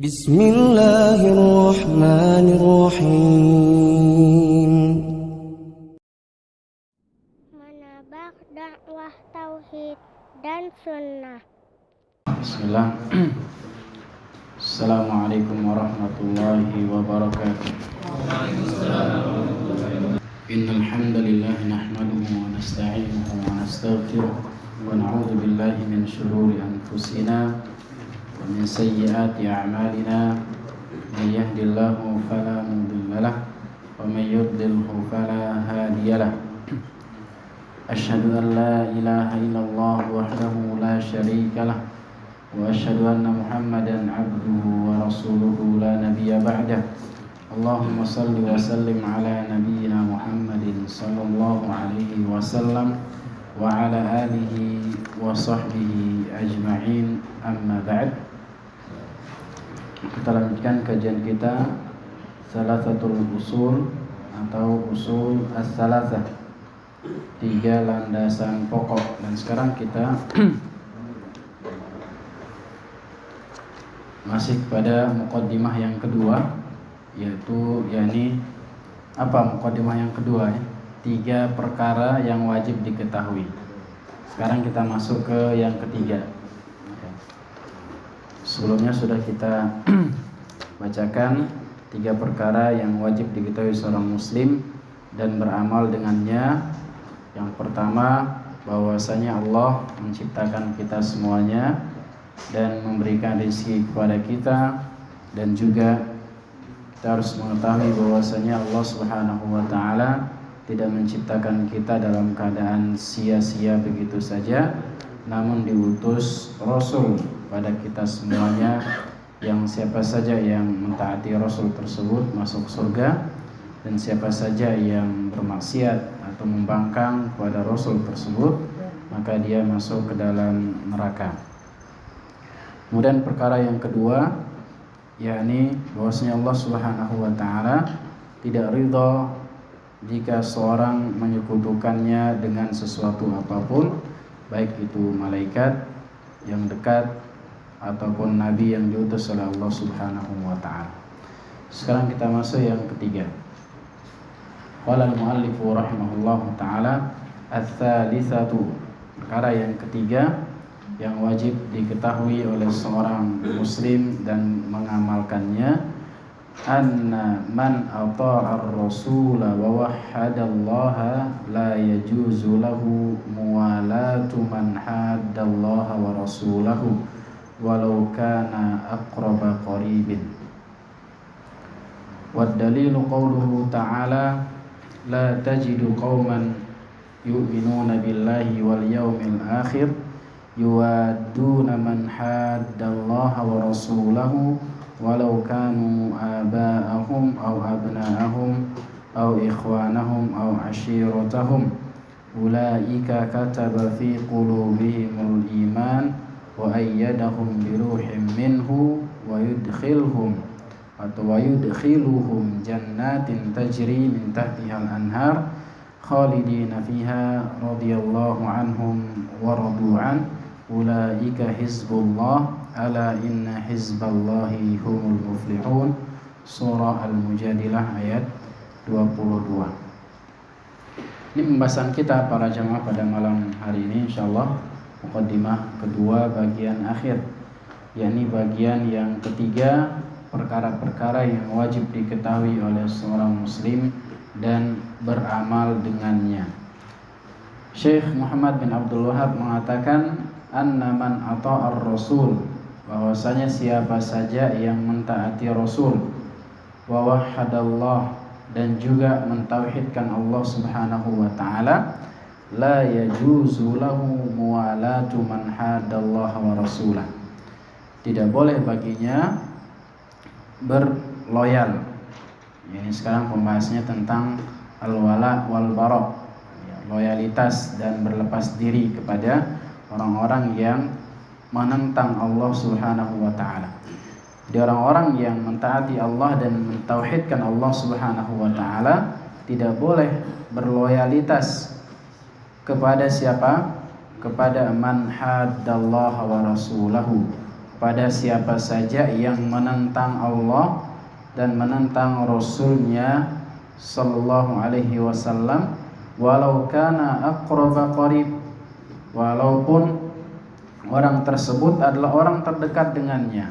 Bismillahirrahmanirrahim. Menabak dakwah tauhid dan sunnah. Bismillah. Assalamualaikum warahmatullahi wabarakatuh. Innal hamdalillah nahmaduhu wa nasta'inuhu wa nastaghfiruh wa na'udzu billahi min shururi anfusina wa min sayyiati a'malina. May yahdihillahu fala mudilla lahu wa may yudlilhu fala hadiya lahu. Asyhadu an la ilaha illallah wahdahu la syarika lahu wa asyhadu anna Muhammadan abduhu wa rasuluhu la nabiyya ba'dah. Allahumma salli wa sallim ala nabiyyina Muhammadin sallallahu alaihi wasallam wa ala alihi wa sahbihi ajma'in, amma ba'd. Kita lanjutkan kajian kita Salasatul Usul atau Usul As-Salasah, 3 landasan pokok. Dan sekarang kita masih pada muqaddimah yang kedua, yaitu apa muqaddimah yang kedua ya? 3 perkara yang wajib diketahui. Sekarang kita masuk ke yang ketiga. Sebelumnya sudah kita bacakan 3 perkara yang wajib diketahui seorang muslim dan beramal dengannya. Yang pertama, bahwasanya Allah menciptakan kita semuanya dan memberikan rezeki kepada kita, dan juga kita harus mengetahui bahwasanya Allah Subhanahu wa taala tidak menciptakan kita dalam keadaan sia-sia begitu saja, namun diutus Rasul pada kita semuanya, yang siapa saja yang mentaati Rasul tersebut masuk surga, dan siapa saja yang bermaksiat atau membangkang kepada Rasul tersebut maka dia masuk ke dalam neraka. Kemudian perkara yang kedua, yakni bahwasanya Allah Subhanahu wa taala tidak ridha jika seorang menyekutukannya dengan sesuatu apapun, baik itu malaikat yang dekat ataupun nabi yang diutus oleh Allah Subhanahu wa taala. Sekarang kita masuk yang ketiga. Qala al-muallif rahimahullahu taala, ats-tsalitsatu, perkara yang ketiga yang wajib diketahui oleh seorang muslim dan mengamalkannya, anna man ata'a ar-rasul wa wahhadallaha la yajuzu lahu muwalatu man haddallaha wa rasulahu walau kana aqraba qaribin. Wad dalilu qawluhu ta'ala, la tajidu qauman yu'minuna billahi wal yawmil akhir yuwadduna man haddallaha wa rasulahu walau kanu aba'ahum aw abna'ahum aw ikhwanahum aw ashiratahum ulaika kataba fi qulubihimul iman wa ayyadahum bi ruhin minhu wa yudkhiluhum jannatin tajri min tahtihal anhar khalidina fiha radhiyallahu anhum wa radu an ulaika hizbullah ala inna hizballahi humul muflihun. Surah Al-Mujadilah ayat 22. Ini pembahasan kita para jamaah pada malam hari ini, insyaallah muqaddimah kedua bagian akhir, yakni bagian yang ketiga, perkara-perkara yang wajib diketahui oleh seorang muslim dan beramal dengannya. Syekh Muhammad bin Abdul Wahab mengatakan, anna man ata'ar rasul, bahwasanya siapa saja yang mentaati Rasul, wa wahhadallah, dan juga mentauhidkan Allah Subhanahu wa taala, la yajuzu lahu muwalatu man haddallaha wa rasulah, tidak boleh baginya berloyal. Ini sekarang pembahasannya tentang al-wala wal bara, loyalitas dan berlepas diri kepada orang-orang yang menentang Allah Subhanahu wa taala. Jadi orang-orang yang mentaati Allah dan mentauhidkan Allah Subhanahu wa taala tidak boleh berloyalitas kepada siapa? Kepada man haddallaha wa rasulahu, kepada siapa saja yang menentang Allah dan menentang Rasulnya sallallahu alaihi wasallam, walau kana aqraba qarib, walaupun orang tersebut adalah orang terdekat dengannya,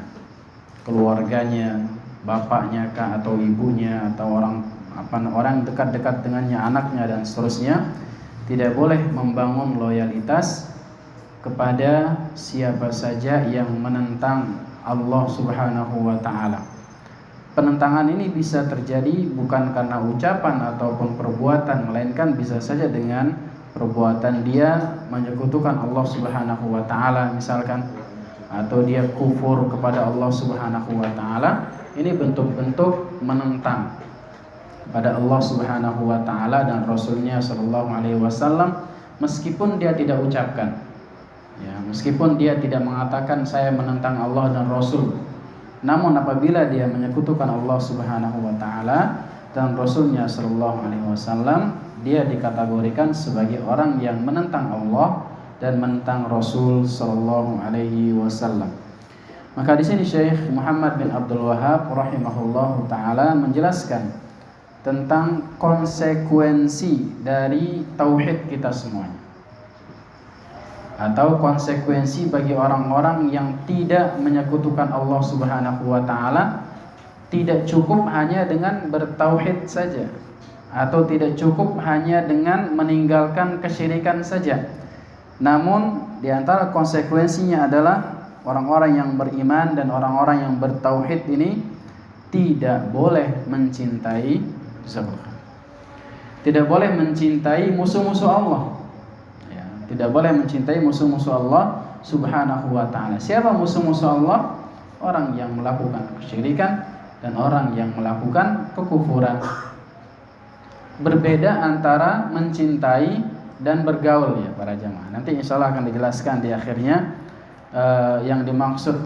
keluarganya, bapaknya kah atau ibunya atau orang dekat-dekat dengannya, anaknya dan seterusnya. Tidak boleh membangun loyalitas kepada siapa saja yang menentang Allah Subhanahu wa taala. Penentangan ini bisa terjadi bukan karena ucapan ataupun perbuatan, melainkan bisa saja dengan perbuatan dia menyekutukan Allah Subhanahu wa taala misalkan, atau dia kufur kepada Allah Subhanahu wa taala. Ini bentuk-bentuk menentang pada Allah Subhanahu wa taala dan Rasulnya sallallahu alaihi wasallam, meskipun dia tidak ucapkan. Ya, meskipun dia tidak mengatakan saya menentang Allah dan Rasul, namun apabila dia menyekutukan Allah Subhanahu wa taala dan Rasulnya sallallahu alaihi wasallam, dia dikategorikan sebagai orang yang menentang Allah dan menentang Rasul sallallahu alaihi wasallam. Maka di sini Syekh Muhammad bin Abdul Wahhab rahimahullahu taala menjelaskan tentang konsekuensi dari tauhid kita semuanya, atau konsekuensi bagi orang-orang yang tidak menyekutukan Allah Subhanahu wa taala. Tidak cukup hanya dengan bertauhid saja, atau tidak cukup hanya dengan meninggalkan kesyirikan saja. Namun di antara konsekuensinya adalah orang-orang yang beriman dan orang-orang yang bertauhid ini tidak boleh mencintai, tidak boleh mencintai musuh-musuh Allah. Ya, tidak boleh mencintai musuh-musuh Allah Subhanahu wa taala. Siapa musuh-musuh Allah? Orang yang melakukan kesyirikan dan orang yang melakukan kekufuran. Berbeda antara mencintai dan bergaul ya para jamaah. Nanti insya Allah akan dijelaskan di akhirnya. Yang dimaksud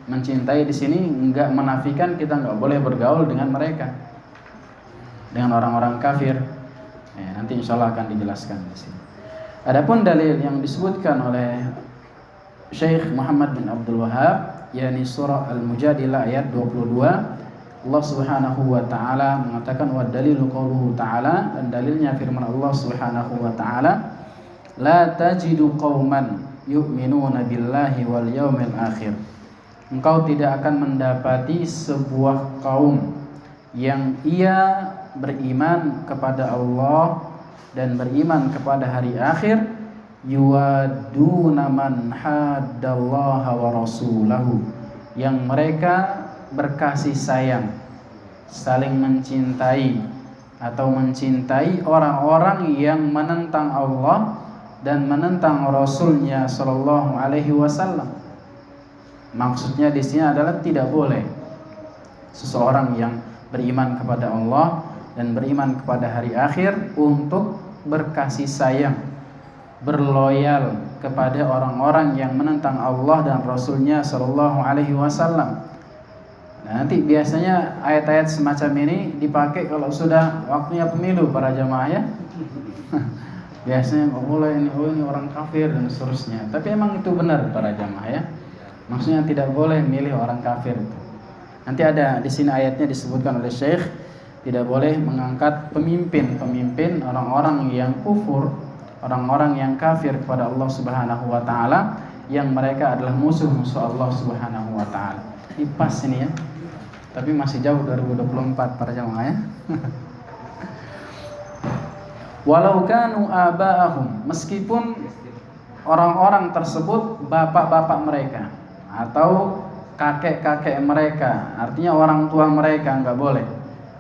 mencintai di sini enggak menafikan kita enggak boleh bergaul dengan mereka, dengan orang-orang kafir. Nanti insya Allah akan dijelaskan di sini. Adapun dalil yang disebutkan oleh Syekh Muhammad bin Abdul Wahhab, yakni surah Al-Mujadilah ayat 22, Allah Subhanahu wa taala mengatakan wa dalilu qauluhu ta'ala, dan dalilnya firman Allah Subhanahu wa taala, la tajidu qauman yu'minuna billahi wal yaumil akhir. Engkau tidak akan mendapati sebuah kaum yang ia beriman kepada Allah dan beriman kepada hari akhir, yuwaduna man haddallaha wa rasulahu, yang mereka berkasih sayang, saling mencintai atau mencintai orang-orang yang menentang Allah dan menentang Rasulnya sallallahu alaihi wasallam. Maksudnya di sini adalah tidak boleh seseorang yang beriman kepada Allah dan beriman kepada hari akhir untuk berkasih sayang, berloyal kepada orang-orang yang menentang Allah dan Rasulnya sallallahu alaihi wasallam. Nah, nanti biasanya ayat-ayat semacam ini dipakai kalau sudah waktunya pemilu para jamaah ya. Biasanya nggak boleh ini, ini orang kafir dan seterusnya. Tapi emang itu benar para jamaah ya. Maksudnya tidak boleh milih orang kafir itu. Nanti ada di sini ayatnya disebutkan oleh Syekh, tidak boleh mengangkat pemimpin orang-orang yang kufur, orang-orang yang kafir kepada Allah Subhanahu wa taala, yang mereka adalah musuh-musuh Allah Subhanahu wa taala. Ini pas ini ya. Tapi masih jauh 2024 para jamaah ya. Walau kanu aba'ahum, meskipun orang-orang tersebut bapak-bapak mereka atau kakek-kakek mereka, artinya orang tua mereka enggak boleh.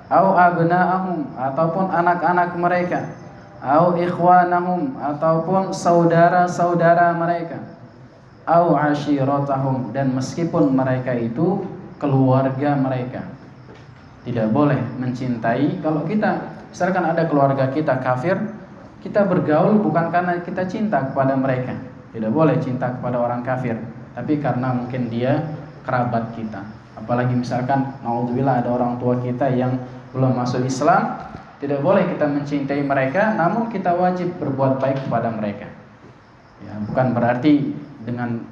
Au abna'ahum, ataupun anak-anak mereka. Au ikhwanahum, ataupun saudara-saudara mereka. Au ashiratahum, dan meskipun mereka itu keluarga mereka. Tidak boleh mencintai. Kalau kita misalkan ada keluarga kita kafir, kita bergaul bukan karena kita cinta kepada mereka. Tidak boleh cinta kepada orang kafir, tapi karena mungkin dia kerabat kita. Apalagi misalkan naudzubillah ada orang tua kita yang belum masuk Islam, tidak boleh kita mencintai mereka, namun kita wajib berbuat baik kepada mereka. Ya, bukan berarti dengan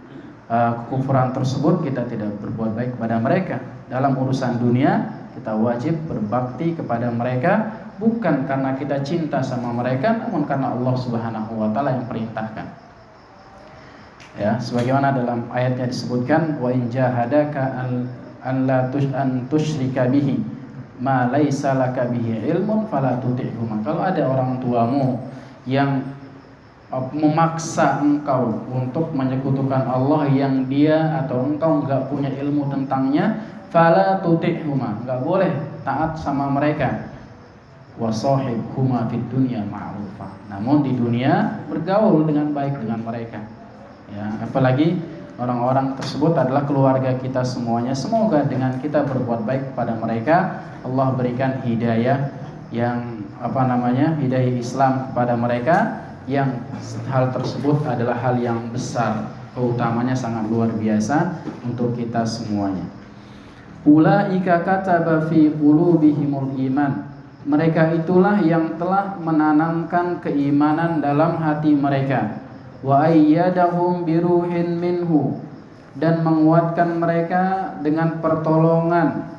kekufuran tersebut, kita tidak berbuat baik kepada mereka. Dalam urusan dunia kita wajib berbakti kepada mereka, bukan karena kita cinta sama mereka, namun karena Allah Subhanahu wa taala yang perintahkan. Ya, sebagaimana dalam ayatnya disebutkan, wa in jahadaka an tusyrika bihi ma laisa laka bihi ilmun fala tuti'huma. Kalau ada orang tuamu yang memaksa engkau untuk menyekutukan Allah yang dia atau engkau enggak punya ilmu tentangnya, fala tuti'huma, enggak boleh taat sama mereka. Wa sahibhuma fid dunya ma'rufa, namun di dunia bergaul dengan baik dengan mereka. Ya, apalagi orang-orang tersebut adalah keluarga kita semuanya. Semoga dengan kita berbuat baik kepada mereka, Allah berikan hidayah yang hidayah Islam kepada mereka, yang hal tersebut adalah hal yang besar, keutamanya sangat luar biasa untuk kita semuanya. Ulaika kataba fi qulubihimul iman, mereka itulah yang telah menanamkan keimanan dalam hati mereka. Wa ayyadahum biruhin minhu, dan menguatkan mereka dengan pertolongan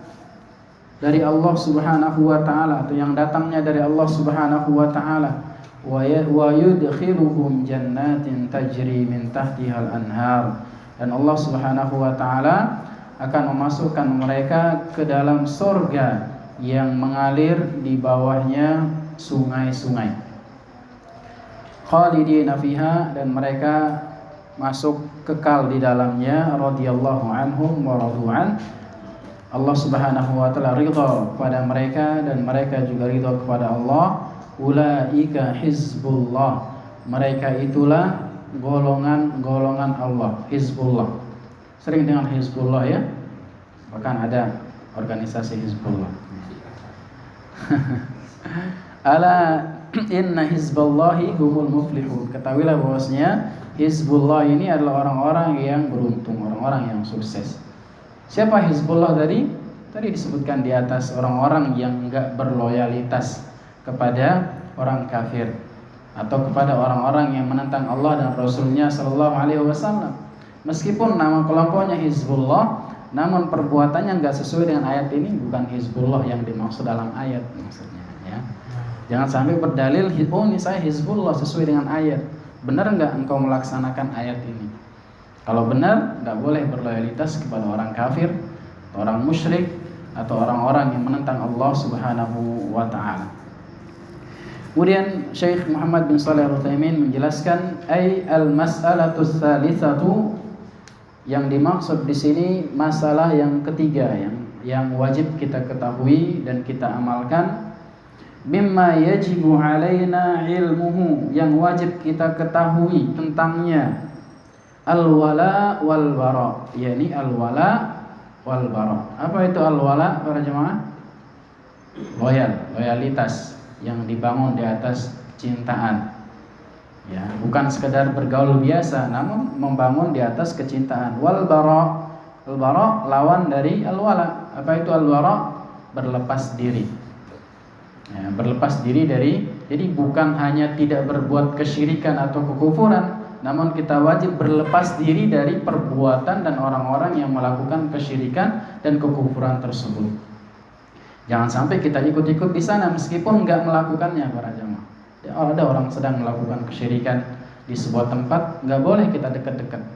dari Allah Subhanahu wa taala, atau yang datangnya dari Allah Subhanahu wa taala. Wa yudkhiluhum jannatin tajri min tahtihal anhar, dan Allah Subhanahu wa taala akan memasukkan mereka ke dalam surga yang mengalir di bawahnya sungai-sungai. Khalidina fiha, dan mereka masuk kekal di dalamnya. Radhiyallahu anhum wa radu'an, Allah Subhanahu wa taala ridha kepada mereka dan mereka juga ridha kepada Allah. Ulaika hizbullah, mereka itulah golongan-golongan Allah. Hizbullah, sering dengan Hizbullah ya, bahkan ada organisasi Hizbullah. Ala inna hizballahi humul muflihun, ketahuilah bahwasanya Hizbullah ini adalah orang-orang yang beruntung, orang-orang yang sukses. Siapa Hizbullah tadi? Tadi disebutkan di atas, orang-orang yang enggak berloyalitas kepada orang kafir atau kepada orang-orang yang menentang Allah dan Rasulnya Sallallahu Alaihi Wasallam. Meskipun nama kelompoknya Hizbullah, namun perbuatannya enggak sesuai dengan ayat ini, bukan Hizbullah yang dimaksud dalam ayat maksudnya. Ya. Jangan sampai berdalil, oh ini saya Hizbullah sesuai dengan ayat. Benar enggak engkau melaksanakan ayat ini? Kalau benar, enggak boleh berloyalitas kepada orang kafir, orang musyrik, atau orang-orang yang menentang Allah Subhanahu wa taala. Kemudian Syekh Muhammad bin Shalih Al-Utsaimin menjelaskan, ay al-mas'alatu tsalitsatu, yang dimaksud di sini masalah yang ketiga yang wajib kita ketahui dan kita amalkan. Mimma yajibu alaina ilmuhu, yang wajib kita ketahui tentangnya. Al-wala wal bara, yakni al-wala wal bara. Apa itu al-wala para jemaah? Loyalitas yang dibangun di atas cintaan. Ya, bukan sekedar bergaul biasa, namun membangun di atas kecintaan. Wal bara, al-bara lawan dari al-wala. Apa itu al-bara? Berlepas diri. Ya, berlepas diri dari, jadi bukan hanya tidak berbuat kesyirikan atau kekufuran, namun kita wajib berlepas diri dari perbuatan dan orang-orang yang melakukan kesyirikan dan kekufuran tersebut. Jangan sampai kita ikut-ikut di sana meskipun enggak melakukannya para jemaah. Ada orang sedang melakukan kesyirikan di sebuah tempat, enggak boleh kita dekat-dekat.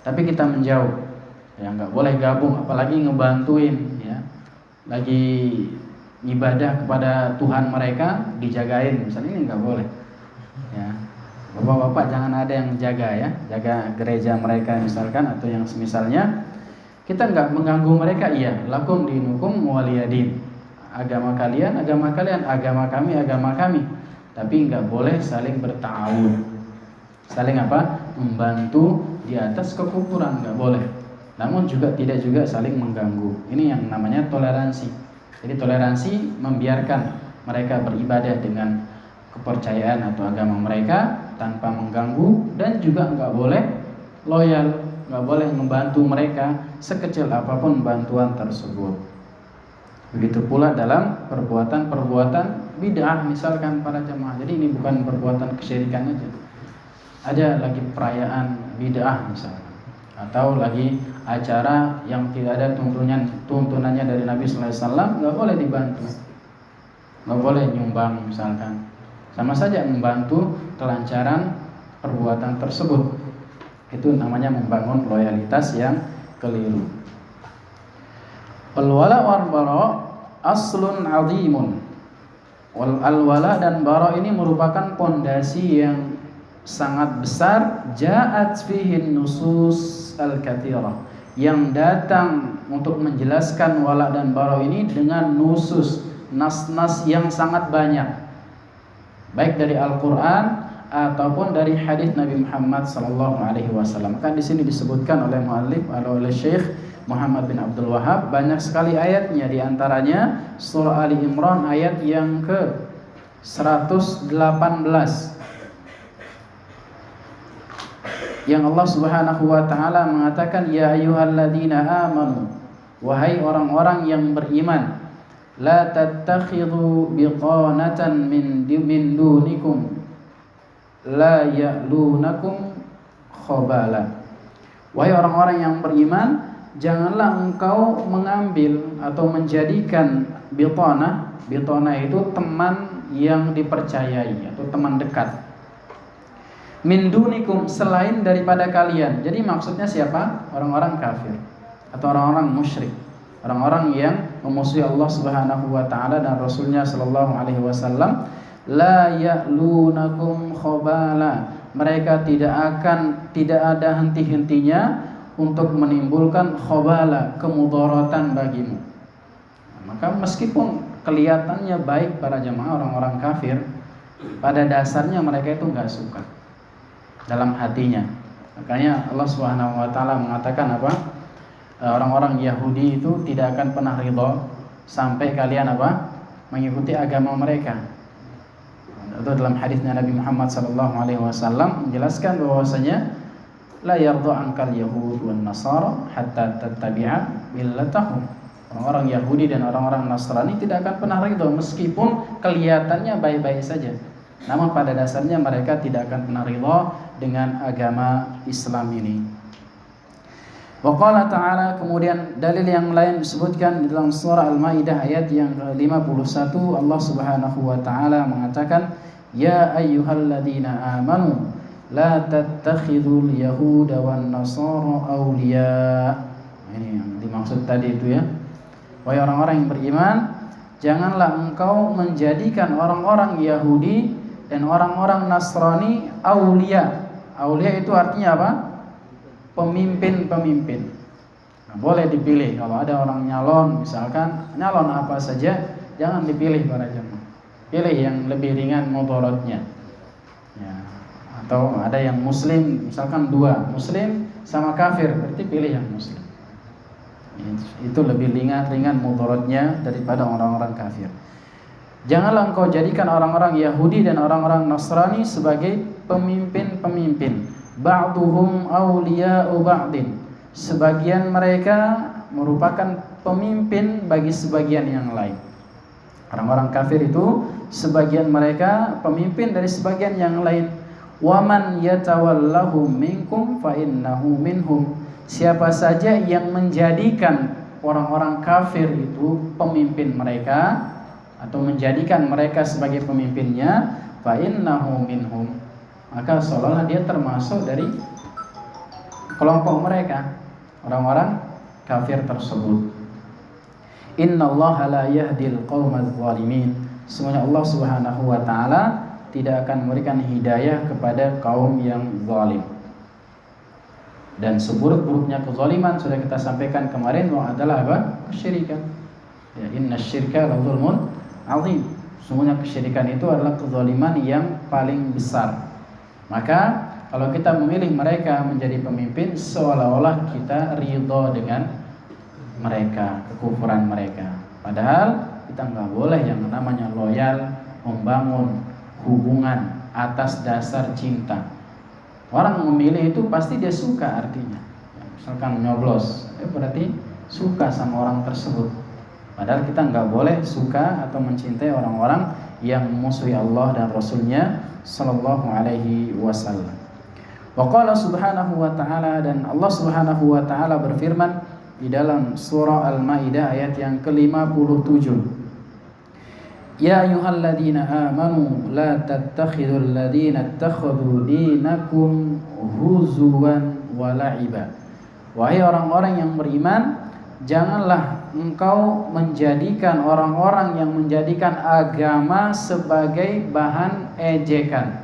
Tapi kita menjauh. Ya, enggak boleh gabung, apalagi ngebantuin ya. Lagi ibadah kepada Tuhan mereka dijagain, misalnya, ini enggak boleh. Ya. Bapak-bapak jangan ada yang jaga ya, jaga gereja mereka misalkan atau yang semisalnya. Kita enggak mengganggu mereka, iya, lakum dinukum waliyadin. Agama kalian, agama kami, agama kami. Tapi enggak boleh saling berta'awun. Saling apa? Membantu di atas kekufuran, enggak boleh. Namun juga tidak juga saling mengganggu. Ini yang namanya toleransi. Jadi toleransi membiarkan mereka beribadah dengan kepercayaan atau agama mereka tanpa mengganggu, dan juga enggak boleh loyal, enggak boleh membantu mereka sekecil apapun bantuan tersebut. Begitu pula dalam perbuatan-perbuatan bid'ah misalkan para jemaah. Jadi ini bukan perbuatan kesyirikan aja. Ada lagi perayaan bid'ah misalkan. atau lagi acara yang tidak ada tuntunannya dari Nabi sallallahu alaihi wasallam, nggak boleh dibantu, nggak boleh nyumbang misalkan. Sama saja membantu kelancaran perbuatan tersebut. Itu namanya membangun loyalitas yang keliru. Wal wala wal bara aslun azimun. Al wala dan bara ini merupakan pondasi yang sangat besar, ja'at fihi nusus al-katsirah, yang datang untuk menjelaskan wala dan bara ini dengan nusus, nas-nas yang sangat banyak, baik dari Al-Qur'an ataupun dari hadis Nabi Muhammad sallallahu alaihi wasallam. Kan di sini disebutkan oleh muallif oleh Syekh Muhammad bin Abdul Wahhab banyak sekali ayatnya, di antaranya surah Ali Imran ayat yang ke 118 yang Allah Subhanahu wa taala mengatakan, ya ayyuhalladzina amanu, wahai orang-orang yang beriman, la tattakhidhu biqanatan min dunikum la ya'lunakum khabala. Wahai orang-orang yang beriman, janganlah engkau mengambil atau menjadikan bitanah itu teman yang dipercayai atau teman dekat, min dunikum, selain daripada kalian. Jadi maksudnya siapa? Orang-orang kafir atau orang-orang musyrik, orang-orang yang memusuhi Allah Subhanahu wa taala dan Rasulnya sallallahu alaihi wasallam. La ya'lunakum khabala, mereka tidak ada henti-hentinya untuk menimbulkan khabala, kemudaratan bagimu. Maka meskipun kelihatannya baik para jamaah orang-orang kafir, pada dasarnya mereka itu enggak suka dalam hatinya. Makanya Allah Subhanahu wa taala mengatakan apa? Orang-orang Yahudi itu tidak akan pernah ridha sampai kalian apa? Mengikuti agama mereka. Itu dalam hadisnya Nabi Muhammad sallallahu alaihi wasallam menjelaskan bahwasanya la yarda ankal yahud wan nasara hatta tattabi'a millatahum. Orang-orang Yahudi dan orang-orang Nasrani tidak akan pernah ridha meskipun kelihatannya baik-baik saja. Namun pada dasarnya mereka tidak akan pernah ridha dengan agama Islam ini. Wa qala ta'ala, kemudian dalil yang lain disebutkan di dalam surah Al-Maidah ayat yang ke-51, Allah Subhanahu wa taala mengatakan, ya ayyuhalladzina amanu la tattakhidul yahuda wan nasara awliya. Ini yang dimaksud tadi itu ya. Wahai orang-orang yang beriman, janganlah engkau menjadikan orang-orang Yahudi dan orang-orang Nasrani aulia. Aulia itu artinya apa? Pemimpin-pemimpin. Nah, boleh dipilih. Kalau ada orang nyalon, misalkan nyalon apa saja, jangan dipilih para jemaah. Pilih yang lebih ringan mudaratnya. Ya. Atau ada yang muslim, misalkan dua, muslim sama kafir, berarti pilih yang muslim. Itu lebih ringan mudaratnya daripada orang-orang kafir. Janganlah engkau jadikan orang-orang Yahudi dan orang-orang Nasrani sebagai pemimpin-pemimpin. Ba'duhum awliya'u ba'din. Sebagian mereka merupakan pemimpin bagi sebagian yang lain. Orang-orang kafir itu sebagian mereka pemimpin dari sebagian yang lain. Waman yatawallahu minkum fa innahu minhum. Siapa saja yang menjadikan orang-orang kafir itu pemimpin mereka atau menjadikan mereka sebagai pemimpinnya, fa innahu minhum, maka seolah-olah dia termasuk dari kelompok mereka, orang-orang kafir tersebut. Innallaha la yahdil qaumadz zalimin. Semuanya Allah Subhanahu wa taala tidak akan memberikan hidayah kepada kaum yang zalim. Dan seburuk-buruknya kezaliman sudah kita sampaikan kemarin adalah apa? Kesyirikan. Ya, innasyirka la dzulmun azim. Semuanya kesyirikan itu adalah kezaliman yang paling besar. Maka kalau kita memilih mereka menjadi pemimpin, seolah-olah kita ridho dengan mereka, kekufuran mereka. Padahal kita nggak boleh yang namanya loyal, membangun hubungan atas dasar cinta. Orang memilih itu pasti dia suka artinya. Misalkan nyoblos, berarti suka sama orang tersebut. Padahal kita nggak boleh suka atau mencintai orang-orang yang memusuhi Allah dan Rasulnya Sallallahu Alaihi Wasallam. Wa qala subhanahu wa ta'ala, dan Allah subhanahu wa ta'ala berfirman di dalam surah Al-Maidah ayat yang ke-57. Ya ayyuhalladzina amanu la tattakhidul ladzina ittakhadhu dinakum huzuwan wa la'iba. Wahai orang-orang yang beriman, janganlah engkau menjadikan orang-orang yang menjadikan agama sebagai bahan ejekan,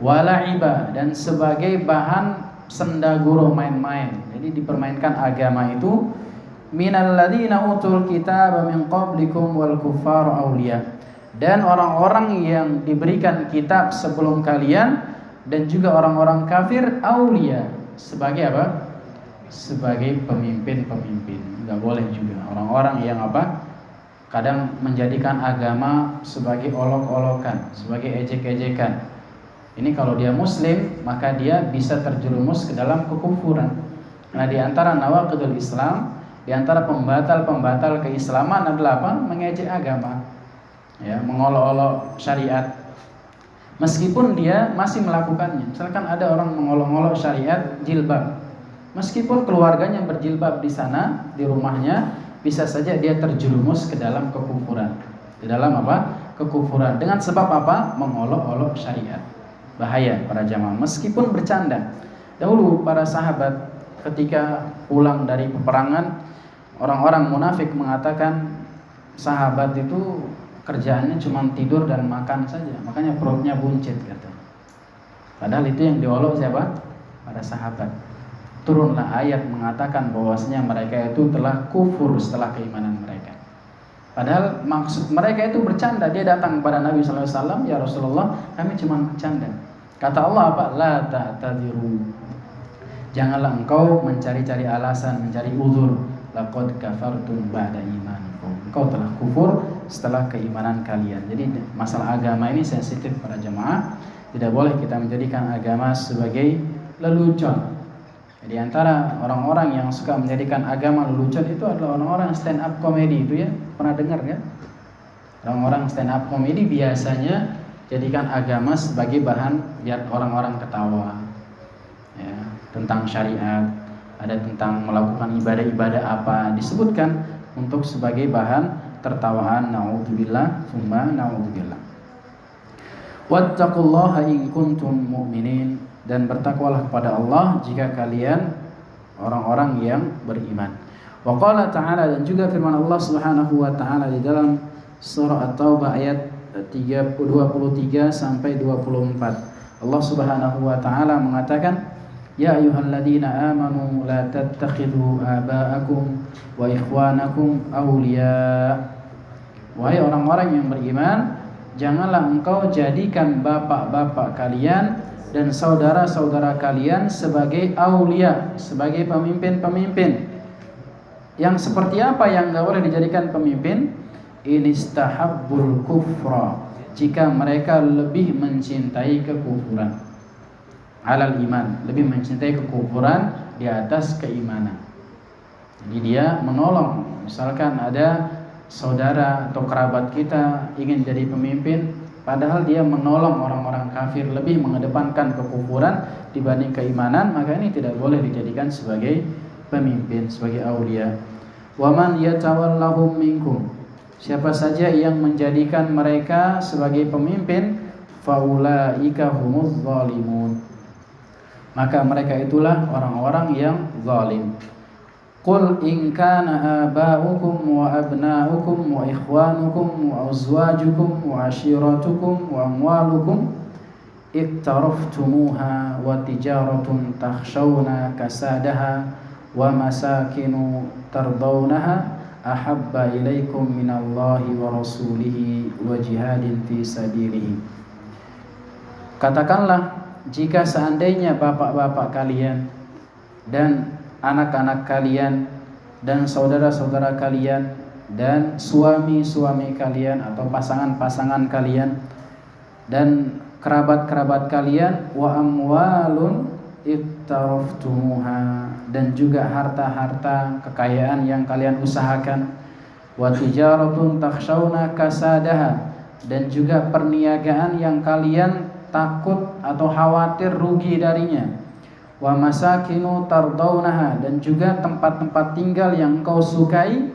wala'iba, dan sebagai bahan sendaguro, main-main. Jadi dipermainkan agama itu. Minal ladzina utul kitaba min qablikum wal kuffar awliya, dan orang-orang yang diberikan kitab sebelum kalian dan juga orang-orang kafir awliya, sebagai apa? Sebagai pemimpin-pemimpin. Enggak boleh juga orang-orang yang apa? Kadang menjadikan agama sebagai olok-olokan, sebagai ejek-ejekan. Ini kalau dia muslim, maka dia bisa terjerumus ke dalam kekufuran. Nah, di antara nawaqidul Islam, di antara pembatal-pembatal keislaman adalah apa? Mengejek agama, ya, mengolok-olok syariat. Meskipun dia masih melakukannya. Misalkan ada orang mengolok-olok syariat jilbab, meskipun keluarganya berjilbab di sana, di rumahnya, bisa saja dia terjerumus ke dalam kekufuran. Di dalam apa? Kekufuran. Dengan sebab apa? Mengolok-olok syariat. Bahaya para jamaah, meskipun bercanda. Dahulu para sahabat ketika pulang dari peperangan, orang-orang munafik mengatakan sahabat itu kerjaannya cuma tidur dan makan saja, makanya perutnya buncit, kata. Padahal itu yang diolok siapa? Para sahabat. Turunlah ayat mengatakan bahwasanya mereka itu telah kufur setelah keimanan mereka. Padahal maksud mereka itu bercanda. Dia datang kepada Nabi SAW, ya Rasulullah, kami cuma bercanda. Kata Allah apa? La ta'tadiru. Janganlah engkau mencari-cari alasan, mencari uzur. Laqad kafartum ba'da imanikum. Engkau telah kufur setelah keimanan kalian. Jadi masalah agama ini sensitif para jemaah. Tidak boleh kita menjadikan agama sebagai lelucon. Di antara orang-orang yang suka menjadikan agama lelucon itu adalah orang-orang stand up comedy itu, ya. Pernah dengar kan? Orang-orang stand up comedy biasanya jadikan agama sebagai bahan biar orang-orang ketawa. Ya, tentang syariat, ada tentang melakukan ibadah-ibadah apa, disebutkan untuk sebagai bahan tertawaan. Na'udzubillah, summa na'udzubillah. Wattaqullaha in kuntum mu'minin, dan bertakwalah kepada Allah jika kalian orang-orang yang beriman. Wa qala ta'ala, dan juga firman Allah Subhanahu wa taala di dalam surah At-Taubah ayat 23 sampai 24. Allah Subhanahu wa taala mengatakan, ya ayyuhalladzina amanu la tattakhidhu aba'akum wa ikhwanakum awliya. Wahai orang-orang yang beriman, janganlah engkau jadikan bapak-bapak kalian dan saudara-saudara kalian sebagai aulia, sebagai pemimpin-pemimpin. Yang seperti apa yang enggak boleh dijadikan pemimpin? Inistahabbul kufra, jika mereka lebih mencintai kekufuran, alal iman, lebih mencintai kekufuran di atas keimanan. Jadi dia menolong, misalkan ada saudara atau kerabat kita ingin jadi pemimpin, padahal dia menolong orang-orang kafir, lebih mengedepankan kekufuran dibanding keimanan, maka ini tidak boleh dijadikan sebagai pemimpin, sebagai aulia. Wa man yatawallahum minkum, siapa saja yang menjadikan mereka sebagai pemimpin, faulaika humuz zalimun, maka mereka itulah orang-orang yang zalim. Qul in kana aba'ukum wa abna'ukum wa ikhwanukum wa azwajukum wa ashiratukum wa amwalukum iktaraftumuha wa tijaratun takhshawna kasadaha wa masakinu tardawnaha ahabba ilaikum minallahi wa rasulihi wa jihadin fi sabilihi. Katakanlah, jika seandainya bapak-bapak kalian dan anak-anak kalian dan saudara-saudara kalian dan suami-suami kalian atau pasangan-pasangan kalian dan kerabat-kerabat kalian, wa amwalun iktaraftumuha, dan juga harta-harta kekayaan yang kalian usahakan, wa tijaratun takhshawna kasadaha, dan juga perniagaan yang kalian takut atau khawatir rugi darinya. Wa masakinu tardaunaha, dan juga tempat-tempat tinggal yang engkau sukai,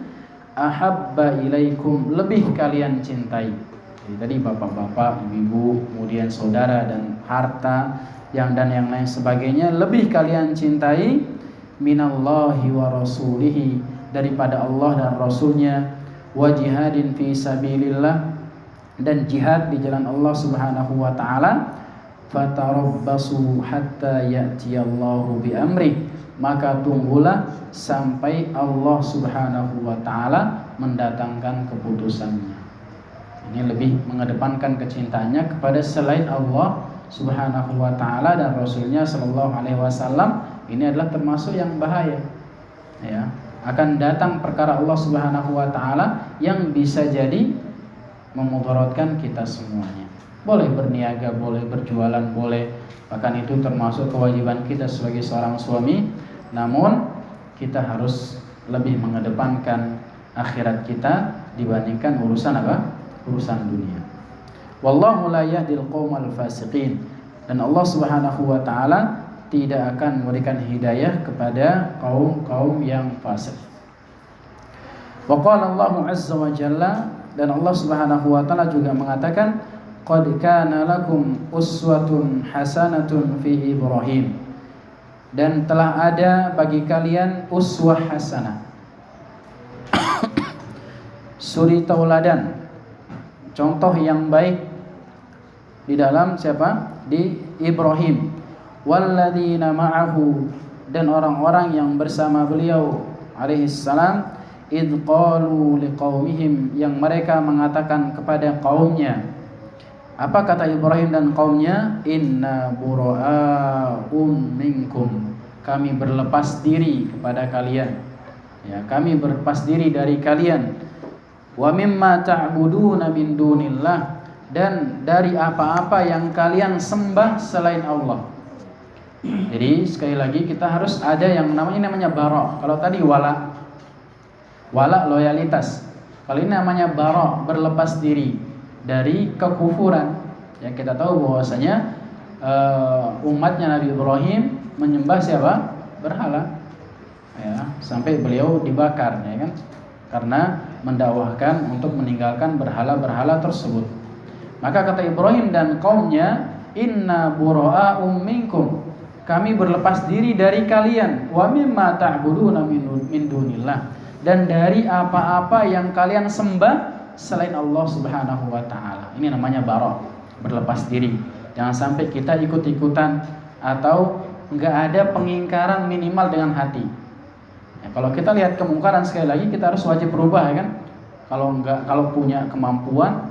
ahabba ilaikum, lebih kalian cintai. Jadi tadi bapak-bapak, ibu-ibu, kemudian saudara dan harta dan yang lain sebagainya lebih kalian cintai minallahi wa rasulihi, daripada Allah dan Rasulnya, wa jihadin fi sabilillah, dan jihad di jalan Allah Subhanahu wa taala, fatarabbasu hatta ya'tiyallahu bi amri, maka tunggulah sampai Allah Subhanahu wa taala mendatangkan keputusannya. Ini lebih mengedepankan kecintaannya kepada selain Allah Subhanahu wa taala dan Rasulnya sallallahu alaihi wasallam. Ini adalah termasuk yang bahaya. Ya, akan datang perkara Allah Subhanahu wa taala yang bisa jadi memudaratkan kita semuanya. Boleh berniaga, boleh berjualan, boleh, bahkan itu termasuk kewajiban kita sebagai seorang suami. Namun kita harus lebih mengedepankan akhirat kita dibandingkan urusan apa? Urusan dunia. Wallahu la yahdil qaumal fasiqin, dan Allah Subhanahu wa taala tidak akan memberikan hidayah kepada kaum-kaum yang fasik. Wa qala Allah azza wa jalla, dan Allah Subhanahu wa taala juga mengatakan, qad kana lakum uswatun hasanatun fi Ibrahim, dan telah ada bagi kalian uswah hasanah, suri tauladan, contoh yang baik di dalam siapa? Di Ibrahim. Walladzina ma'ahu, dan orang-orang yang bersama beliau alaihi salam, id qalu liqaumihim, yang mereka mengatakan kepada kaumnya. Apa kata Ibrahim dan kaumnya? Inna bura'a'um minkum, kami berlepas diri kepada kalian. Ya, kami berlepas diri dari kalian. Wa mimma ta'buduna min dunillah, dan dari apa-apa yang kalian sembah selain Allah. Jadi sekali lagi kita harus ada yang namanya bara'. Kalau tadi wala loyalitas. Kalau ini namanya bara', berlepas diri dari kekufuran. Yang kita tahu bahwasanya umatnya Nabi Ibrahim menyembah siapa? Berhala. Ya, sampai beliau dibakar, ya kan? Karena mendakwahkan untuk meninggalkan berhala-berhala tersebut. Maka kata Ibrahim dan kaumnya, inna bura'a'um minkum, kami berlepas diri dari kalian, wa mimma ta'buduna min dunillah, dan dari apa-apa yang kalian sembah selain Allah Subhanahu wa taala. Ini namanya bara', berlepas diri. Jangan sampai kita ikut-ikutan atau enggak ada pengingkaran minimal dengan hati. Ya, kalau kita lihat kemungkaran, sekali lagi kita harus wajib berubah, ya kan? Kalau punya kemampuan,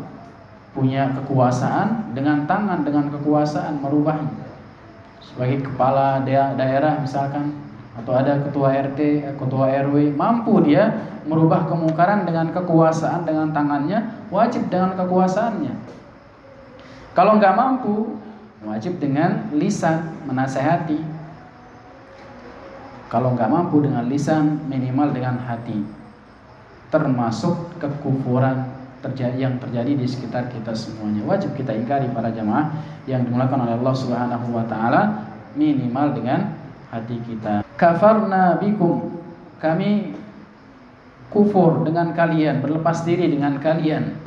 punya kekuasaan, dengan tangan, dengan kekuasaan merubahnya. Sebagai kepala daerah misalkan, atau ada ketua RT, ketua RW, mampu dia merubah kemungkaran dengan kekuasaan, dengan tangannya, wajib dengan kekuasaannya. Kalau nggak mampu, wajib dengan lisan, menasehati. Kalau nggak mampu dengan lisan, minimal dengan hati. Termasuk kekufuran yang terjadi di sekitar kita semuanya, wajib kita ingkari para jamaah yang dimulakan oleh Allah Subhanahu wa taala, minimal dengan hati kita. Kafarna bikum, kami kufur dengan kalian, berlepas diri dengan kalian.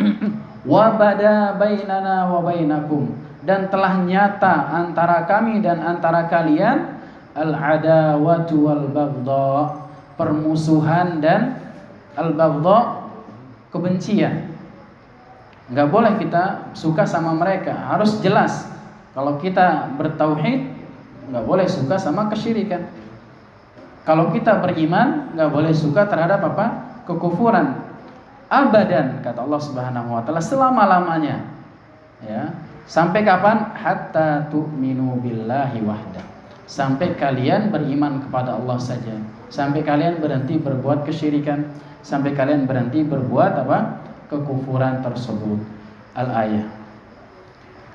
Wa bada bainana wa bainakum, dan telah nyata antara kami dan antara kalian al-adawatu wal baghdha, permusuhan dan al-baghdha, kebencian. Enggak boleh kita suka sama mereka, harus jelas. Kalau kita bertauhid, enggak boleh suka sama kesyirikan. Kalau kita beriman, enggak boleh suka terhadap apa? Kekufuran. Abadan, kata Allah Subhanahu wa taala, selama-lamanya. Ya. Sampai kapan? Hatta tu'minu billahi wahda. Sampai kalian beriman kepada Allah saja. Sampai kalian berhenti berbuat kesyirikan, sampai kalian berhenti berbuat apa? Kekufuran tersebut. Al-ayah.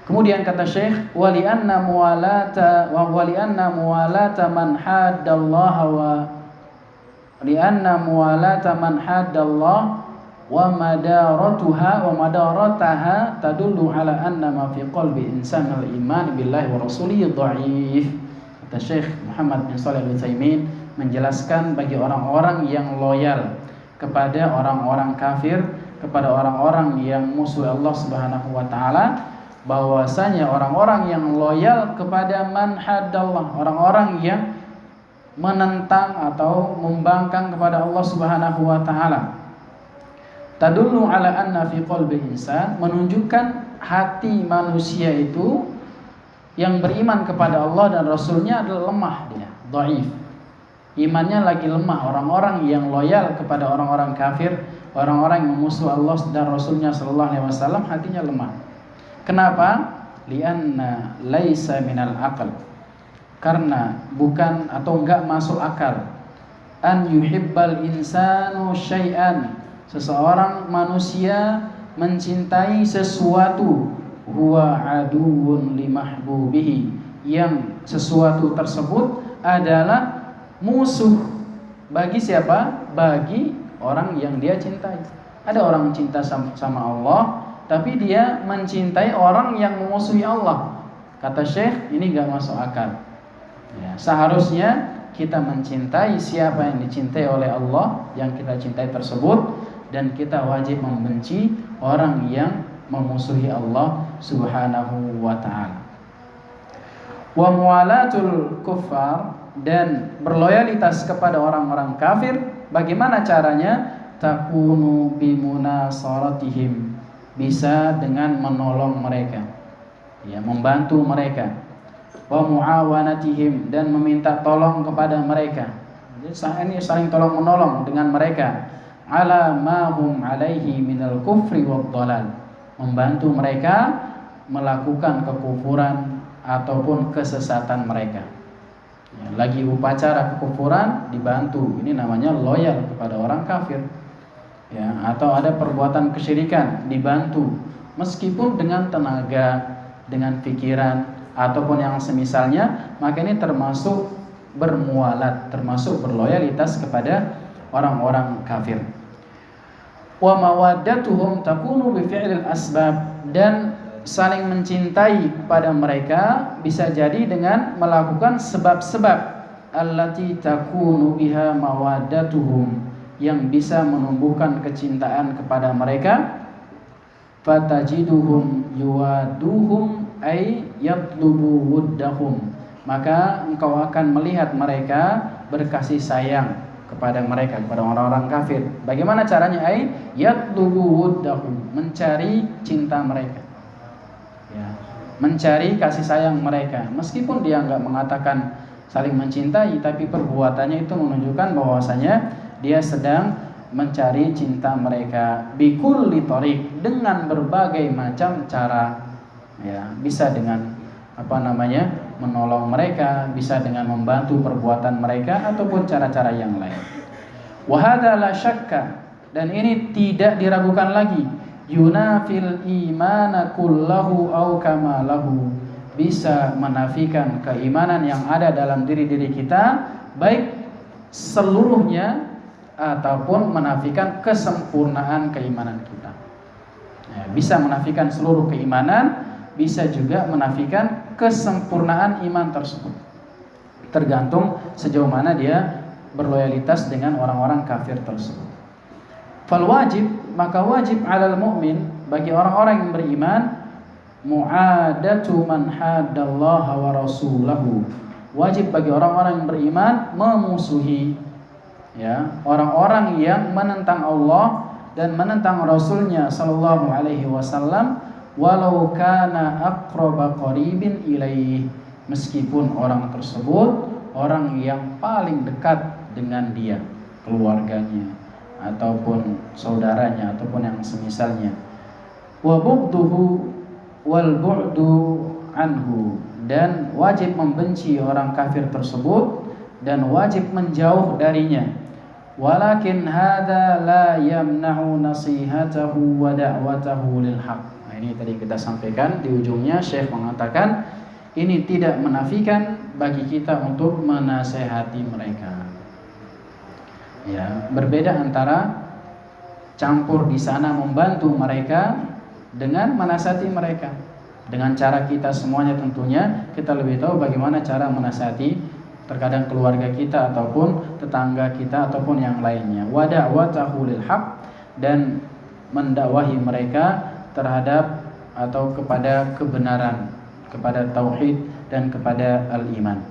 Kemudian kata Syekh, wali'anna muwalata man haddallaha wa li'anna muwalata man haddallah wa madarataha tadullu ala anna ma fi qalbi insan al-iman billahi wa rasulihi dhaif. Kata Syekh Muhammad bin Shalih Al-Utsaimin menjelaskan bagi orang-orang yang loyal kepada orang-orang kafir, kepada orang-orang yang musuh Allah Subhanahu wa taala, bahwasanya orang-orang yang loyal kepada man haddallah, orang-orang yang menentang atau membangkang kepada Allah Subhanahu wa taala, tadullu ala anna fi qalbi insan, menunjukkan hati manusia itu yang beriman kepada Allah dan Rasulnya adalah lemah, dia dhaif, imannya lagi lemah. Orang-orang yang loyal kepada orang-orang kafir, orang-orang yang memusuh Allah dan Rasulnya sallallahu alaihi wasallam, hatinya lemah. Kenapa? Lianna laisa minal aql, karena bukan atau enggak masuk akal, an yuhibbal insanu syai'an, seseorang manusia mencintai sesuatu, huwa aduwwun limahbubihi, yang sesuatu tersebut adalah musuh bagi siapa? Bagi orang yang dia cintai. Ada orang cinta sama Allah, tapi dia mencintai orang yang memusuhi Allah. Kata Syekh, ini gak masuk akal. Ya, seharusnya kita mencintai siapa yang dicintai oleh Allah, yang kita cintai tersebut, dan kita wajib membenci orang yang memusuhi Allah Subhanahu wa ta'ala. Wa muwalatul kuffar, dan berloyalitas kepada orang-orang kafir, bagaimana caranya? Takunu bimunasaratihim, bisa dengan menolong mereka, ya, membantu mereka. Wa muawanatihim, dan meminta tolong kepada mereka. Jadi ini saling tolong menolong dengan mereka. Ala ma hum alaihi minal kufri wad dhalal, membantu mereka melakukan kekufuran ataupun kesesatan mereka. Ya, lagi upacara kekufuran dibantu, ini namanya loyal kepada orang kafir. Ya, atau ada perbuatan kesyirikan dibantu, meskipun dengan tenaga, dengan pikiran ataupun yang semisalnya, maka ini termasuk bermualat, termasuk berloyalitas kepada orang-orang kafir. Wa mawaddatuhum takunu bi fi'lil asbab, dan saling mencintai pada mereka bisa jadi dengan melakukan sebab-sebab, allati takunu biha mawaddatuhum, yang bisa menumbuhkan kecintaan kepada mereka. Fatajiduhum yuwaduhum ay yatlubu wuddahum, maka engkau akan melihat mereka berkasih sayang kepada mereka, kepada orang-orang kafir. Bagaimana caranya? Ay yatlubu wuddahum, mencari cinta mereka, ya, mencari kasih sayang mereka. Meskipun dia enggak mengatakan saling mencintai, tapi perbuatannya itu menunjukkan bahwasanya dia sedang mencari cinta mereka. Bikulli thariq, dengan berbagai macam cara, ya, bisa dengan menolong mereka, bisa dengan membantu perbuatan mereka, ataupun cara-cara yang lain. Wa hadza la syakka, dan ini tidak diragukan lagi, yunafil imana kullahu au kamalahu, bisa menafikan keimanan yang ada dalam diri-diri kita, baik seluruhnya ataupun menafikan kesempurnaan keimanan kita. Ya, bisa menafikan seluruh keimanan, bisa juga menafikan kesempurnaan iman tersebut. Tergantung sejauh mana dia berloyalitas dengan orang-orang kafir tersebut. Fal wajib, maka wajib 'alal mu'min, bagi orang-orang yang beriman, mu'adatu man haddallaha wa rasulahu, wajib bagi orang-orang yang beriman memusuhi, ya, orang-orang yang menentang Allah dan menentang Rasulnya sallallahu alaihi wasallam, walau kana aqraba qaribin ilaih, meskipun orang tersebut orang yang paling dekat dengan dia, keluarganya ataupun saudaranya ataupun yang semisalnya. Wa bughduhu wal bu'du anhu, dan wajib membenci orang kafir tersebut dan wajib menjauh darinya. Walakin hadza la yamna'u nasihatahu wa da'watahu lil haq. Nah, ini tadi kita sampaikan di ujungnya, Syekh mengatakan ini tidak menafikan bagi kita untuk menasehati mereka. Ya, berbeda antara campur di sana membantu mereka dengan menasihati mereka. Dengan cara kita semuanya tentunya kita lebih tahu bagaimana cara menasihati terkadang keluarga kita ataupun tetangga kita ataupun yang lainnya. Wa da'watahu lil haq, dan mendakwahi mereka terhadap atau kepada kebenaran, kepada tauhid dan kepada al-iman.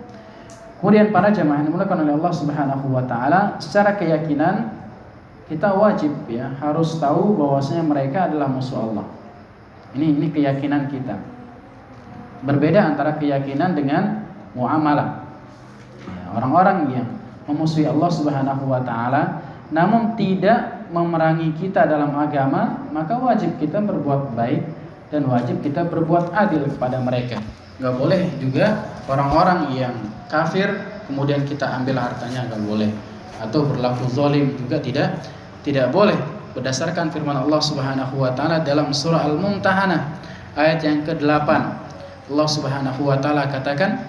Kemudian para jamaah yang dimuliakan oleh Allah Subhanahu wa taala, secara keyakinan kita wajib ya harus tahu bahwasanya mereka adalah musuh Allah. Ini keyakinan kita. Berbeda antara keyakinan dengan muamalah. Ya, orang-orang yang memusuhi Allah Subhanahu wa taala namun tidak memerangi kita dalam agama, maka wajib kita berbuat baik dan wajib kita berbuat adil kepada mereka. Gak boleh juga orang-orang yang kafir kemudian kita ambil hartanya, gak boleh. Atau berlaku zalim juga tidak boleh. Berdasarkan firman Allah Subhanahu wa taala dalam surah Al-Mumtahanah ayat yang ke-8. Allah Subhanahu wa taala katakan,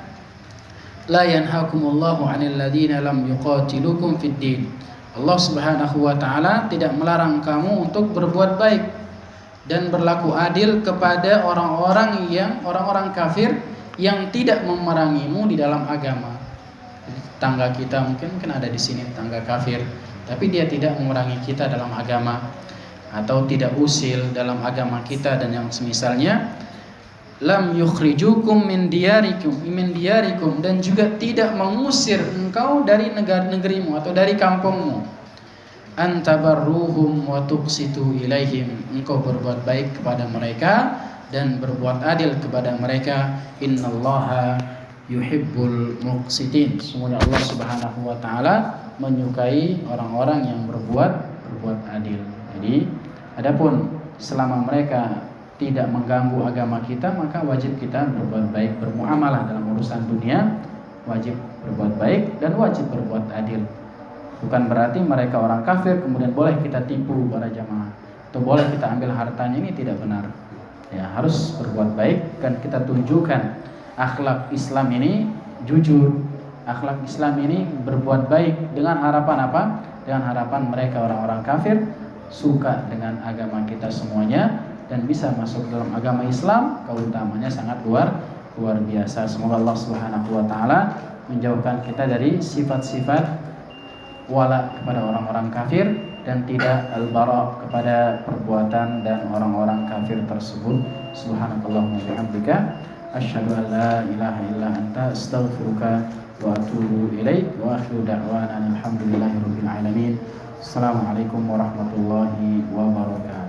la yanhakumullahu 'anil ladzina lam yuqatilukum fid din. Allah Subhanahu wa taala tidak melarang kamu untuk berbuat baik dan berlaku adil kepada orang-orang kafir yang tidak memerangimu di dalam agama. Tangga kita mungkin ada di sini tangga kafir, tapi dia tidak memerangi kita dalam agama atau tidak usil dalam agama kita dan yang semisalnya. Lam yukhrijukum min diyarikum, dan juga tidak mengusir engkau dari negerimu atau dari kampungmu. Antabarruhum wa tuqsitu ilaihim, engkau berbuat baik kepada mereka dan berbuat adil kepada mereka. Innallaha yuhibbul muqsitin, sesungguhnya Allah Subhanahu wa taala menyukai orang-orang yang berbuat adil. Jadi adapun selama mereka tidak mengganggu agama kita, maka wajib kita berbuat baik, bermuamalah dalam urusan dunia, wajib berbuat baik dan wajib berbuat adil. Bukan berarti mereka orang kafir kemudian boleh kita tipu para jamaah atau boleh kita ambil hartanya, ini tidak benar. Ya, harus berbuat baik dan kita tunjukkan akhlak Islam ini jujur. Akhlak Islam ini berbuat baik dengan harapan apa? Dengan harapan mereka orang-orang kafir suka dengan agama kita semuanya dan bisa masuk dalam agama Islam, keutamanya sangat luar biasa. Semoga Allah Subhanahu wa taala menjauhkan kita dari sifat-sifat wala kepada orang-orang kafir dan tidak al-bara kepada perbuatan dan orang-orang kafir tersebut. Subhanakallahumma wa bihamdika asyhadu an la ilaha illa anta astaghfiruka wa atubu ilaik wa akhiru da'wana alhamdulillahirabbil alamin. Assalamualaikum warahmatullahi wabarakatuh.